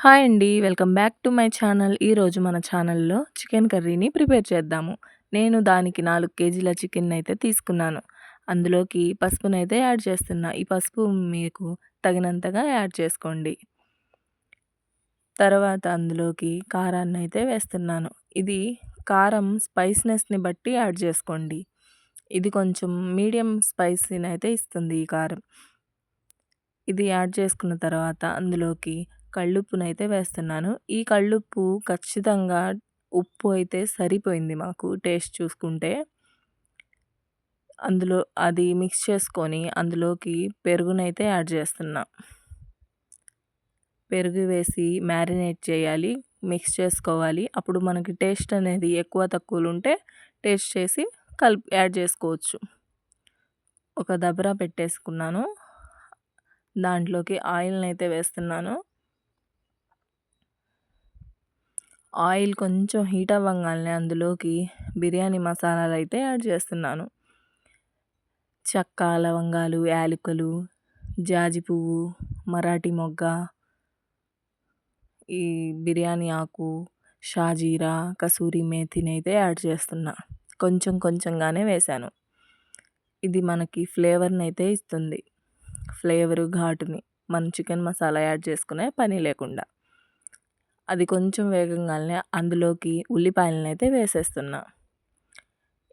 Hi అండి. Welcome back to my channel. ఈరోజు మన ఛానల్‌లో చికెన్ కర్రీని ప్రిపేర్ చేద్దాము. నేను దానికి 4 కేజీల చికెన్‌నైతే తీసుకున్నాను. అందులోకి పసుపునైతే యాడ్ చేస్తున్నా. ఈ పసుపు మీకు తగినంతగా యాడ్ చేసుకోండి. తర్వాత అందులోకి కారాన్నైతే వేస్తున్నాను. ఇది కారం స్పైసీనెస్‌ని బట్టి యాడ్ చేసుకోండి. ఇది కొంచెం మీడియం స్పైసీనైతే ఇస్తుంది ఈ కారం. ఇది యాడ్ చేసుకున్న తర్వాత అందులోకి కల్లుప్పునైతే వేస్తున్నాను. ఈ కల్లుప్పు ఖచ్చితంగా ఉప్పు అయితే సరిపోయింది మాకు టేస్ట్ చూసుకుంటే. అందులో అది మిక్స్ చేసుకొని అందులోకి పెరుగునైతే యాడ్ చేస్తున్నా. పెరుగు వేసి మ్యారినేట్ చేయాలి. మిక్స్ చేసుకోవాలి. అప్పుడు మనకి టేస్ట్ అనేది ఎక్కువ తక్కువలుంటే టేస్ట్ చేసి యాడ్ చేసుకోవచ్చు. ఒక దబరా పెట్టేసుకున్నాను. దాంట్లోకి ఆయిల్‌నైతే వేస్తున్నాను. ఆయిల్ కొంచెం హీట్ అవ్వంగానే అందులోకి బిర్యానీ మసాలాలైతే యాడ్ చేస్తున్నాను. చెక్క, లవంగాలు, యాలకులు, జాజి పువ్వు, మరాఠీ మొగ్గ, ఈ బిర్యానీ ఆకు, షాజీరా, కసూరి మేతినైతే యాడ్ చేస్తున్నా. కొంచెం కొంచెంగానే వేశాను. ఇది మనకి ఫ్లేవర్‌నైతే ఇస్తుంది. ఫ్లేవరు, ఘాటుని మనం చికెన్ మసాలా యాడ్ చేసుకునే పని లేకుండా. అది కొంచెం వేగంగానే అందులోకి ఉల్లిపాయలనైతే వేసేస్తున్నా.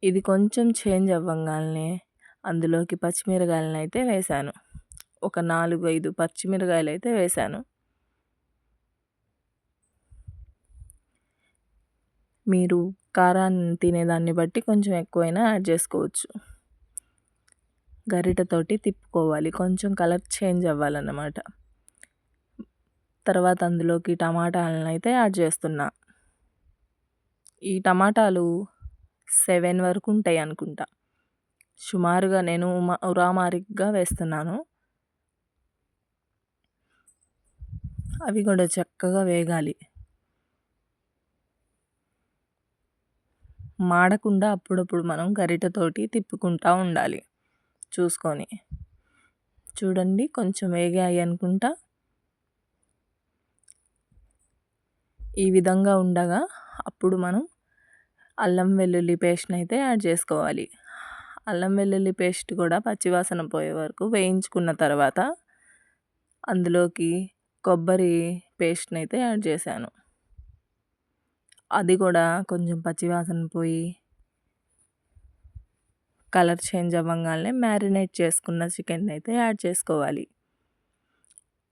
ఇది కొంచెం చేంజ్ అవ్వంగానే అందులోకి పచ్చిమిరకాయలనైతే వేశాను. ఒక 4, 5 పచ్చిమిరకాయలైతే వేశాను. మీరు కారాన్ని తినేదాన్ని బట్టి కొంచెం ఎక్కువైనా యాడ్ చేసుకోవచ్చు. గరిటెతోటి తిప్పుకోవాలి. కొంచెం కలర్ చేంజ్ అవ్వాలన్నమాట. తర్వాత అందులోకి టమాటాలనైతే యాడ్ చేస్తున్నా. ఈ టమాటాలు 7 వరకు ఉంటాయి అనుకుంటా. సుమారుగా నేను ఉరామారిగ్గా వేస్తున్నాను. అవి కూడా చక్కగా వేగాలి. మాడకుండా అప్పుడప్పుడు మనం గరిటెతోటి తిప్పుకుంటా ఉండాలి చూసుకొని. చూడండి కొంచెం వేగాయి అనుకుంటా. ఈ విధంగా ఉండగా అప్పుడు మనం అల్లం వెల్లుల్లి పేస్ట్‌నైతే యాడ్ చేసుకోవాలి. అల్లం వెల్లుల్లి పేస్ట్ కూడా పచ్చివాసన పోయే వరకు వేయించుకున్న తర్వాత అందులోకి కొబ్బరి పేస్ట్‌నైతే యాడ్ చేశాను. అది కూడా కొంచెం పచ్చివాసన పోయి కలర్ చేంజ్ అవ్వంగానే మ్యారినేట్ చేసుకున్న చికెన్నైతే యాడ్ చేసుకోవాలి.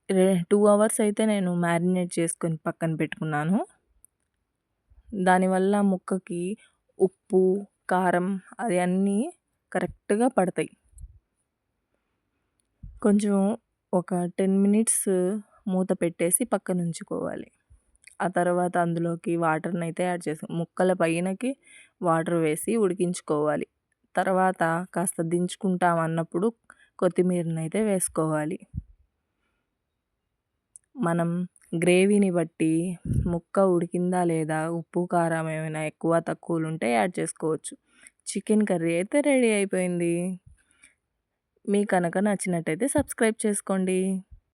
2 అవర్స్ అయితే నేను మ్యారినేట్ చేసుకొని పక్కన పెట్టుకున్నాను. దానివల్ల ముక్కకి ఉప్పు, కారం అది అన్నీ కరెక్ట్‌గా పడతాయి. కొంచెం ఒక 10 మినిట్స్ మూత పెట్టేసి పక్కన ఉంచుకోవాలి. ఆ తర్వాత అందులోకి వాటర్‌నైతే యాడ్ ముక్కల పైనకి వాటర్ వేసి ఉడికించుకోవాలి. తర్వాత కాస్త దించుకుంటాం అన్నప్పుడు కొత్తిమీరనైతే వేసుకోవాలి. మనం గ్రేవీని బట్టి ముక్క ఉడికిందా లేదా, ఉప్పు, కారం ఏమైనా ఎక్కువ తక్కువలుంటే యాడ్ చేసుకోవచ్చు. చికెన్ కర్రీ అయితే రెడీ అయిపోయింది. మీకు కనుక నచ్చినట్టయితే సబ్స్క్రైబ్ చేసుకోండి.